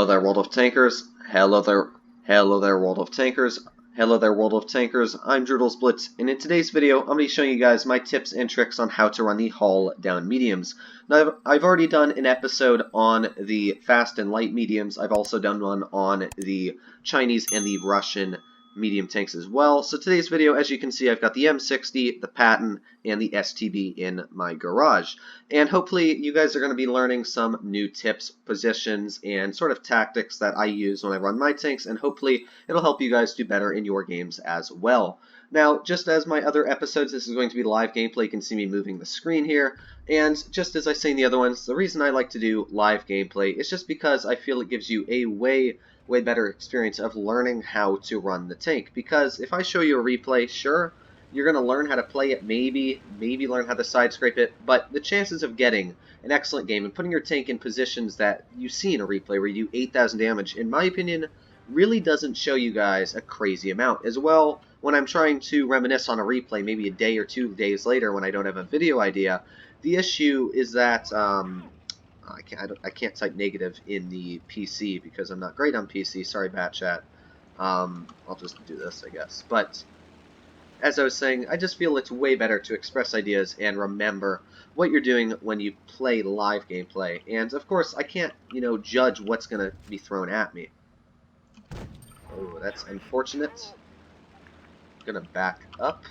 there, World of Tankers. Hello there, World of Tankers. Hello there, World of Tankers. I'm Untitled Blitz, and in today's video, I'm going to be showing you guys my tips and tricks on how to run the hull down mediums. Now, I've already done an episode on the fast and light mediums. I've also done one on the Chinese and the Russian medium tanks as well. So today's video, as you can see, I've got the M60, the Patton, and the STB in my garage. And hopefully you guys are going to be learning some new tips, positions, and sort of tactics that I use when I run my tanks, and hopefully it'll help you guys do better in your games as well. Now, just as my other episodes, this is going to be live gameplay. You can see me moving the screen here. And just as I say in the other ones, the reason I like to do live gameplay is just because I feel it gives you a way better experience of learning how to run the tank. Because if I show you a replay, sure, you're going to learn how to play it, maybe learn how to side scrape it, but the chances of getting an excellent game and putting your tank in positions that you see in a replay where you do 8,000 damage, in my opinion, really doesn't show you guys a crazy amount. As well, when I'm trying to reminisce on a replay maybe a day or 2 days later when I don't have a video idea, the issue is that I can't type negative in the PC because I'm not great on PC. Sorry, Bat Chat. I'll just do this, I guess. But as I was saying, I just feel it's way better to express ideas and remember what you're doing when you play live gameplay. And of course, I can't, judge what's going to be thrown at me. Oh, that's unfortunate. Gonna back up.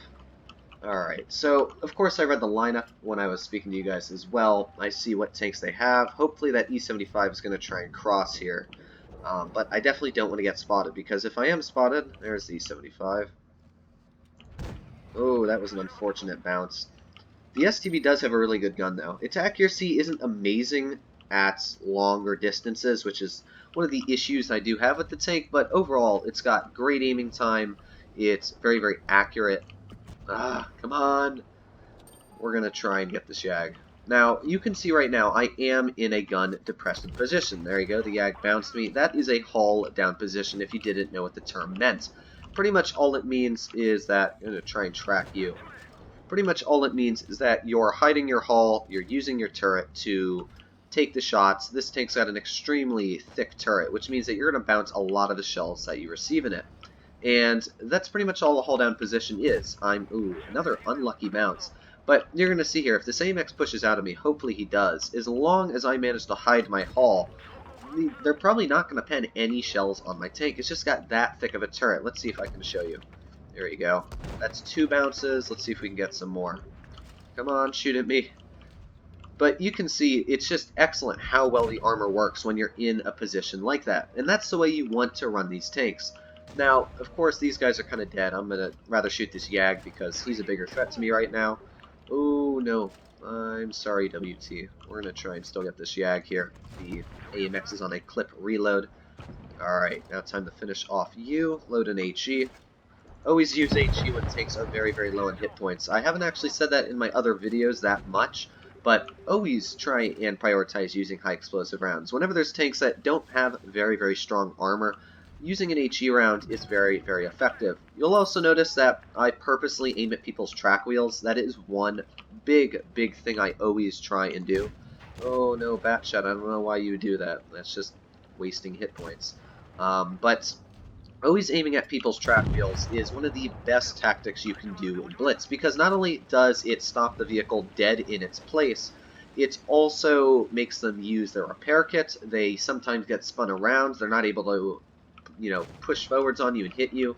Alright, so of course I read the lineup when I was speaking to you guys as well. I see what tanks they have. Hopefully that E75 is going to try and cross here. But I definitely don't want to get spotted, because if I am spotted, there's the E75. Oh, that was an unfortunate bounce. The STB does have a really good gun though. Its accuracy isn't amazing at longer distances, which is one of the issues I do have with the tank, but overall it's got great aiming time. It's very, very accurate. Come on. We're going to try and get this Yag. Now, you can see right now I am in a gun depressed position. There you go, the Yag bounced me. That is a hull down position if you didn't know what the term meant. Pretty much all it means is that, I'm going to try and track you. Pretty much all it means is that you're hiding your hull, you're using your turret to take the shots. This tank's got an extremely thick turret, which means that you're going to bounce a lot of the shells that you receive in it. And that's pretty much all the hull down position is. Ooh, another unlucky bounce. But you're going to see here, if this AMX pushes out of me, hopefully he does, as long as I manage to hide my hull, they're probably not going to pen any shells on my tank. It's just got that thick of a turret. Let's see if I can show you. There you go. That's 2 bounces. Let's see if we can get some more. Come on, shoot at me. But you can see it's just excellent how well the armor works when you're in a position like that. And that's the way you want to run these tanks. Now, of course, these guys are kind of dead. I'm going to rather shoot this Yag because he's a bigger threat to me right now. Oh, no. I'm sorry, WT. We're going to try and still get this Yag here. The AMX is on a clip reload. Alright, now time to finish off you. Load an HE. Always use HE when tanks are very, very low on hit points. I haven't actually said that in my other videos that much, but always try and prioritize using high explosive rounds. Whenever there's tanks that don't have very, very strong armor, using an HE round is very, very effective. You'll also notice that I purposely aim at people's track wheels. That is one big, big thing I always try and do. Oh no, Batshot, I don't know why you do that. That's just wasting hit points. But always aiming at people's track wheels is one of the best tactics you can do in Blitz, because not only does it stop the vehicle dead in its place, it also makes them use their repair kit. They sometimes get spun around. They're not able to push forwards on you and hit you.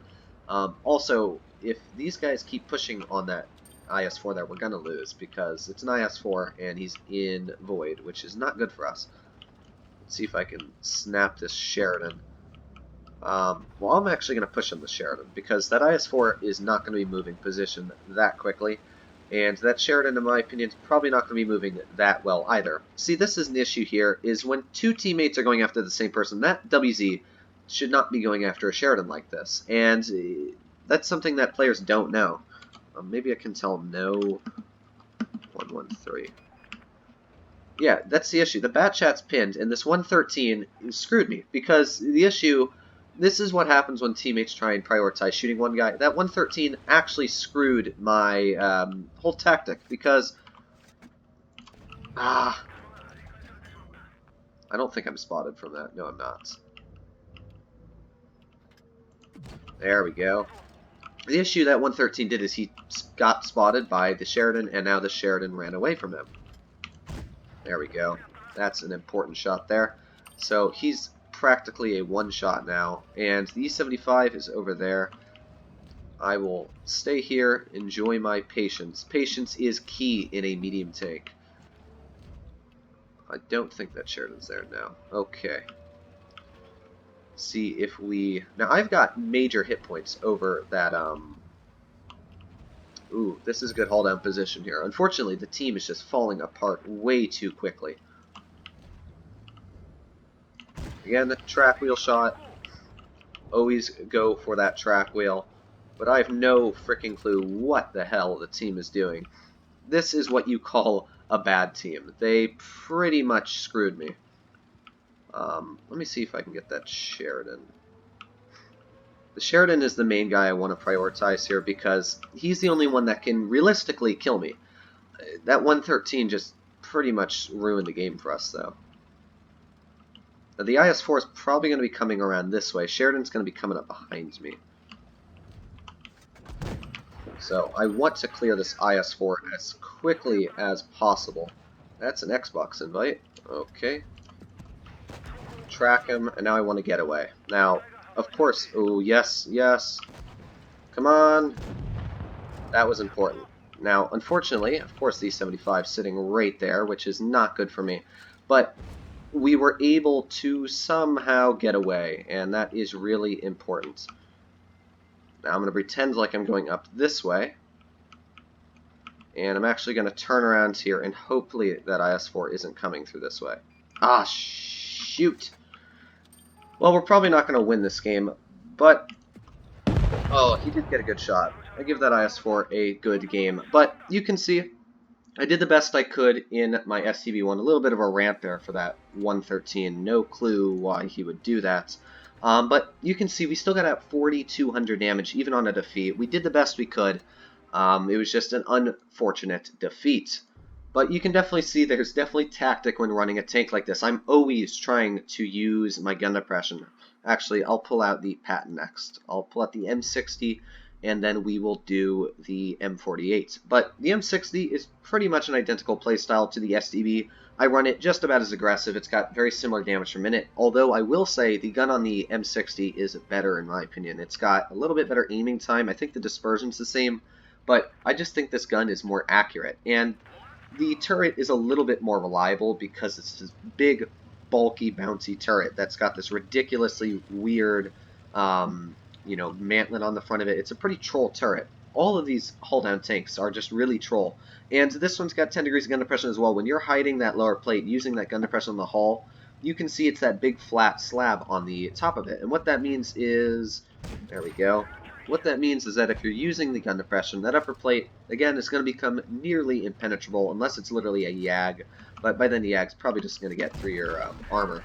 Also, if these guys keep pushing on that IS-4 there, we're going to lose, because it's an IS-4 and he's in Void, which is not good for us. Let's see if I can snap this Sheridan. Well, I'm actually going to push on the Sheridan, because that IS-4 is not going to be moving position that quickly, and that Sheridan, in my opinion, is probably not going to be moving that well either. See, this is an issue here, is when 2 teammates are going after the same person, that WZ should not be going after a Sheridan like this, and that's something that players don't know. Maybe I can tell no 113. Yeah, that's the issue. The Bat Chat's pinned, and this 113 screwed me, because the issue, this is what happens when teammates try and prioritize shooting one guy. That 113 actually screwed my whole tactic, because I don't think I'm spotted from that. No, I'm not. There we go. The issue that 113 did is he got spotted by the Sheridan, and now the Sheridan ran away from him. There we go. That's an important shot there. So he's practically a one-shot now, and the E75 is over there. I will stay here, enjoy my patience. Patience is key in a medium tank. I don't think that Sheridan's there now. Okay. See if we... Now, I've got major hit points over that, Ooh, this is a good hold-down position here. Unfortunately, the team is just falling apart way too quickly. Again, track wheel shot. Always go for that track wheel. But I have no freaking clue what the hell the team is doing. This is what you call a bad team. They pretty much screwed me. Let me see if I can get that Sheridan. The Sheridan is the main guy I want to prioritize here because he's the only one that can realistically kill me. That 113 just pretty much ruined the game for us, though. Now, the IS-4 is probably going to be coming around this way. Sheridan's going to be coming up behind me. So I want to clear this IS-4 as quickly as possible. That's an Xbox invite. Okay. Track him, and now I want to get away. Now, of course... Oh, yes, yes. Come on. That was important. Now, unfortunately, of course, the E75 is sitting right there, which is not good for me. But we were able to somehow get away, and that is really important. Now I'm going to pretend like I'm going up this way, and I'm actually going to turn around here, and hopefully that IS-4 isn't coming through this way. Ah, shoot! Well, we're probably not going to win this game, but... Oh, he did get a good shot. I give that IS-4 a good game, but you can see I did the best I could in my STB1. A little bit of a rant there for that 113. No clue why he would do that. But you can see we still got out 4,200 damage, even on a defeat. We did the best we could. It was just an unfortunate defeat. But you can definitely see there's definitely tactic when running a tank like this. I'm always trying to use my gun depression. Actually, I'll pull out the Patton next. I'll pull out the M60, and then we will do the M48. But the M60 is pretty much an identical playstyle to the STB. I run it just about as aggressive. It's got very similar damage per minute, although I will say the gun on the M60 is better in my opinion. It's got a little bit better aiming time. I think the dispersion's the same, but I just think this gun is more accurate. And the turret is a little bit more reliable because it's this big, bulky, bouncy turret that's got this ridiculously weird, mantlet on the front of it. It's a pretty troll turret. All of these hull-down tanks are just really troll. And this one's got 10 degrees of gun depression as well. When you're hiding that lower plate using that gun depression on the hull, you can see it's that big flat slab on the top of it. And what that means is... There we go. What that means is that if you're using the gun depression, that upper plate, again, is going to become nearly impenetrable unless it's literally a YAG. But by then the YAG's probably just going to get through your armor.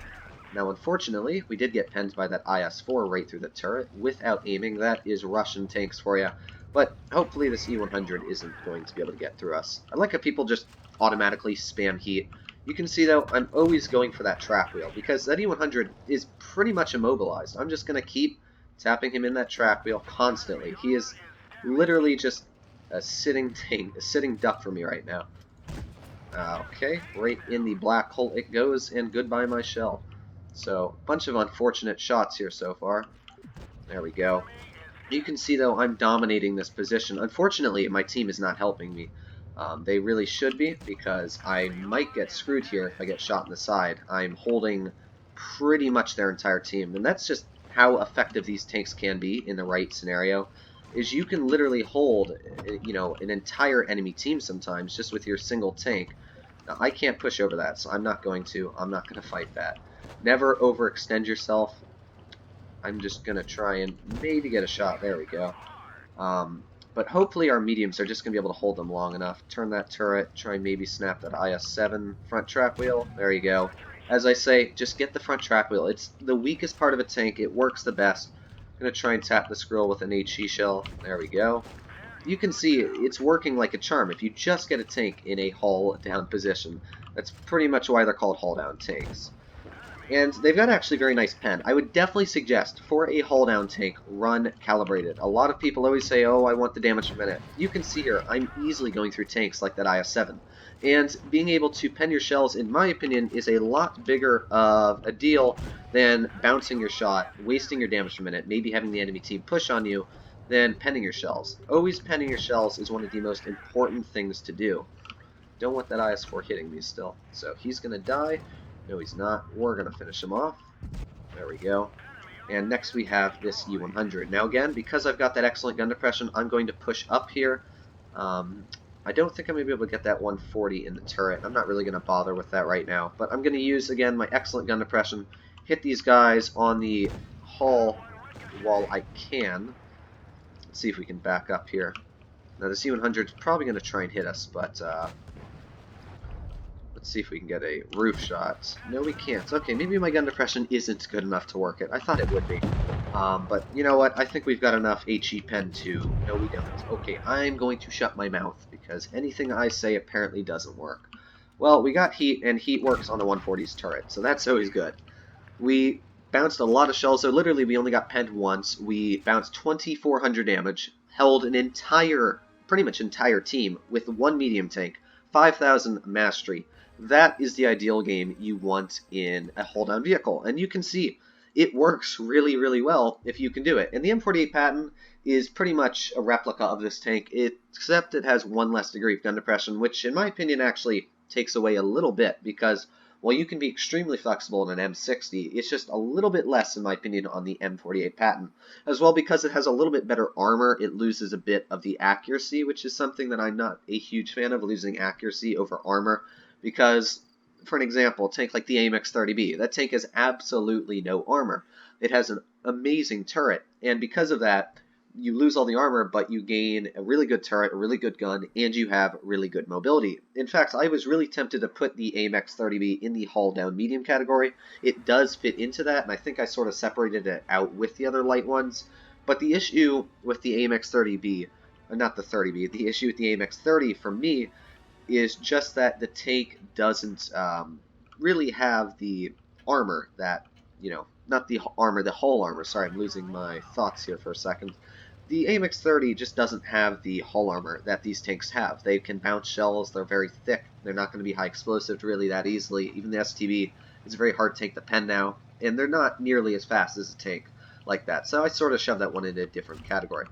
Now, unfortunately, we did get penned by that IS-4 right through the turret without aiming. That is Russian tanks for you. But hopefully this E100 isn't going to be able to get through us. I like how people just automatically spam heat. You can see, though, I'm always going for that track wheel because that E100 is pretty much immobilized. I'm just going to keep tapping him in that track wheel constantly. He is literally just a sitting duck for me right now. Okay, right in the black hole it goes, and goodbye my shell. So, bunch of unfortunate shots here so far. There we go. You can see, though, I'm dominating this position. Unfortunately, my team is not helping me. They really should be, because I might get screwed here if I get shot in the side. I'm holding pretty much their entire team, and that's just how effective these tanks can be in the right scenario, is you can literally hold, an entire enemy team sometimes just with your single tank. Now, I can't push over that, so I'm not going to fight that. Never overextend yourself. I'm just going to try and maybe get a shot. There we go. But hopefully our mediums are just going to be able to hold them long enough. Turn that turret. Try and maybe snap that IS-7 front track wheel. There you go. As I say, just get the front track wheel. It's the weakest part of a tank. It works the best. I'm going to try and tap the scroll with an HE shell. There we go. You can see it's working like a charm. If you just get a tank in a hull down position, that's pretty much why they're called hull down tanks. And they've got actually very nice pen. I would definitely suggest, for a hull-down tank, run Calibrated. A lot of people always say, oh, I want the damage per minute. You can see here, I'm easily going through tanks like that IS-7. And being able to pen your shells, in my opinion, is a lot bigger of a deal than bouncing your shot, wasting your damage per minute, maybe having the enemy team push on you, than penning your shells. Always penning your shells is one of the most important things to do. Don't want that IS-4 hitting me still. So he's going to die. No, he's not. We're going to finish him off. There we go. And next we have this U-100. Now again, because I've got that excellent gun depression, I'm going to push up here. I don't think I'm going to be able to get that 140 in the turret. I'm not really going to bother with that right now. But I'm going to use, again, my excellent gun depression, hit these guys on the hull while I can. Let's see if we can back up here. Now this U-100 is probably going to try and hit us, but let's see if we can get a roof shot. No, we can't. Okay, maybe my gun depression isn't good enough to work it. I thought it would be. But you know what? I think we've got enough HE pen to... No, we don't. Okay, I'm going to shut my mouth, because anything I say apparently doesn't work. Well, we got heat, and heat works on the 140's turret, so that's always good. We bounced a lot of shells, so literally we only got penned once. We bounced 2,400 damage, held an entire, pretty much entire team with one medium tank, 5,000 mastery. That is the ideal game you want in a hold-down vehicle. And you can see it works really, really well if you can do it. And the M48 Patton is pretty much a replica of this tank, except it has one less degree of gun depression, which in my opinion actually takes away a little bit, because while you can be extremely flexible in an M60, it's just a little bit less, in my opinion, on the M48 Patton. As well, because it has a little bit better armor, it loses a bit of the accuracy, which is something that I'm not a huge fan of, losing accuracy over armor. Because, for an example, a tank like the AMX-30B, that tank has absolutely no armor. It has an amazing turret, and because of that, you lose all the armor, but you gain a really good turret, a really good gun, and you have really good mobility. In fact, I was really tempted to put the AMX-30B in the hull-down medium category. It does fit into that, and I think I sort of separated it out with the other light ones. But the issue with the AMX-30B, not the 30B, the issue with the AMX-30 for me is just that the tank doesn't really have the armor that, not the armor, the hull armor. Sorry, I'm losing my thoughts here for a second. The AMX-30 just doesn't have the hull armor that these tanks have. They can bounce shells, they're very thick, they're not going to be high explosive really that easily. Even the STB is a very hard tank to pen now, and they're not nearly as fast as a tank like that. So I sort of shoved that one into a different category.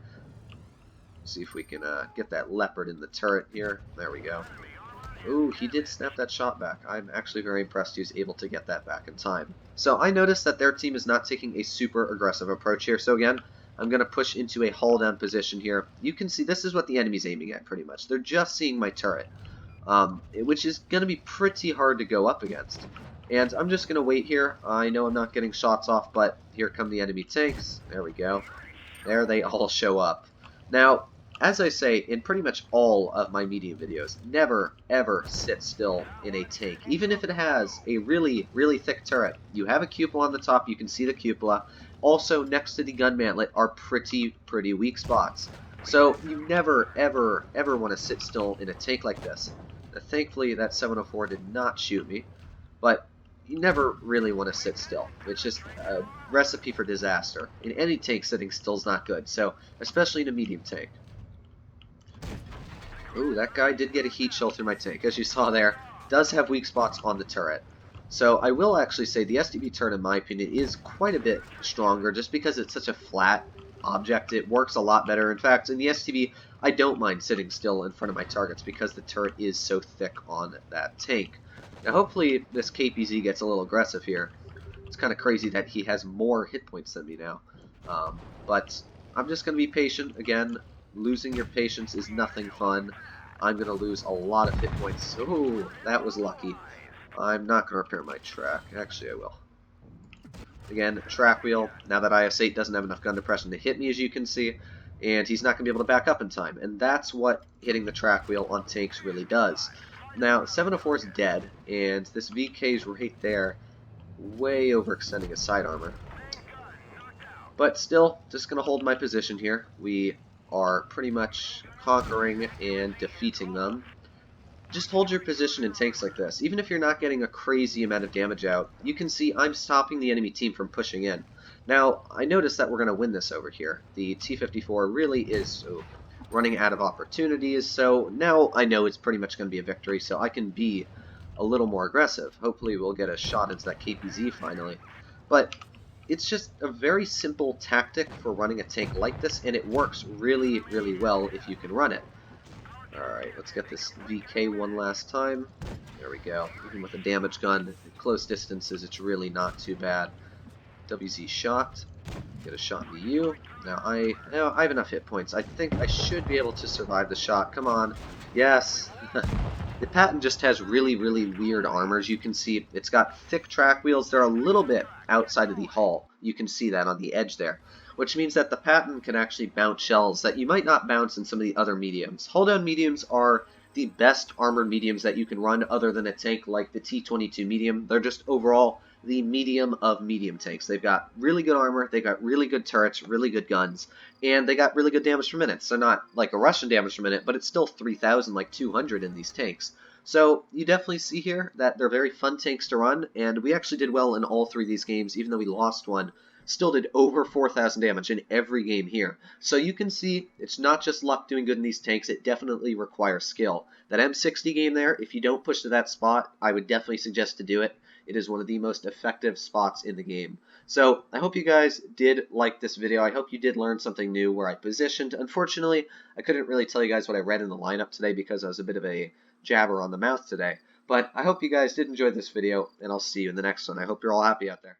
See if we can get that leopard in the turret here. There we go. Ooh, he did snap that shot back. I'm actually very impressed he was able to get that back in time. So I noticed that their team is not taking a super aggressive approach here. So again, I'm going to push into a hull down position here. You can see this is what the enemy's aiming at pretty much. They're just seeing my turret, which is going to be pretty hard to go up against. And I'm just going to wait here. I know I'm not getting shots off, but here come the enemy tanks. There we go. There they all show up. Now, as I say in pretty much all of my medium videos, never ever sit still in a tank, even if it has a really, really thick turret. You have a cupola on the top, you can see the cupola. Also, next to the gun mantlet are pretty weak spots. So you never, ever, ever want to sit still in a tank like this. Now, thankfully, that 704 did not shoot me, but you never really want to sit still. It's just a recipe for disaster. In any tank, sitting still is not good, so especially in a medium tank. Ooh, that guy did get a heat shell through my tank. As you saw there, does have weak spots on the turret. So I will actually say the STB turret, in my opinion, is quite a bit stronger just because it's such a flat object. It works a lot better. In fact, in the STB, I don't mind sitting still in front of my targets because the turret is so thick on that tank. Now, hopefully, this KPZ gets a little aggressive here. It's kind of crazy that he has more hit points than me now. But I'm just going to be patient. Again, losing your patience is nothing fun. I'm going to lose a lot of hit points. Ooh, that was lucky. I'm not going to repair my track. Actually, I will. Again, track wheel. Now that IS-8 doesn't have enough gun depression to hit me, as you can see, and he's not going to be able to back up in time. And that's what hitting the track wheel on tanks really does. Now, 704 is dead, and this VK is right there, way overextending his side armor. But still, just going to hold my position here. We are pretty much conquering and defeating them. just hold your position in tanks like this. Even if you're not getting a crazy amount of damage out, you can see I'm stopping the enemy team from pushing in. Now, I notice that we're going to win this over here. The T-54 really is running out of opportunities, so now I know it's pretty much going to be a victory, so I can be a little more aggressive. Hopefully we'll get a shot into that KPZ finally. But it's just a very simple tactic for running a tank like this, and it works really, really well if you can run it. Alright, let's get this VK one last time. There we go. Even with a damage gun, at close distances, it's really not too bad. WZ shot. Get a shot in the U. Now I have enough hit points. I think I should be able to survive the shot. Come on. Yes. The Patton just has really, really weird armor. As you can see, it's got thick track wheels. They're a little bit outside of the hull. You can see that on the edge there, which means that the Patton can actually bounce shells that you might not bounce in some of the other mediums. Hull-down mediums are the best armored mediums that you can run other than a tank like the T-22 medium. They're just overall the medium of medium tanks. They've got really good armor, they've got really good turrets, really good guns, and they got really good damage per minute. So not like a Russian damage per minute, but it's still 3,000, like 200 in these tanks. So you definitely see here that they're very fun tanks to run, and we actually did well in all three of these games, even though we lost one. Still did over 4,000 damage in every game here. So you can see it's not just luck doing good in these tanks, it definitely requires skill. That M60 game there, if you don't push to that spot, I would definitely suggest to do it. It is one of the most effective spots in the game. So I hope you guys did like this video. I hope you did learn something new where I positioned. Unfortunately, I couldn't really tell you guys what I read in the lineup today because I was a bit of a jabber on the mouth today. But I hope you guys did enjoy this video, and I'll see you in the next one. I hope you're all happy out there.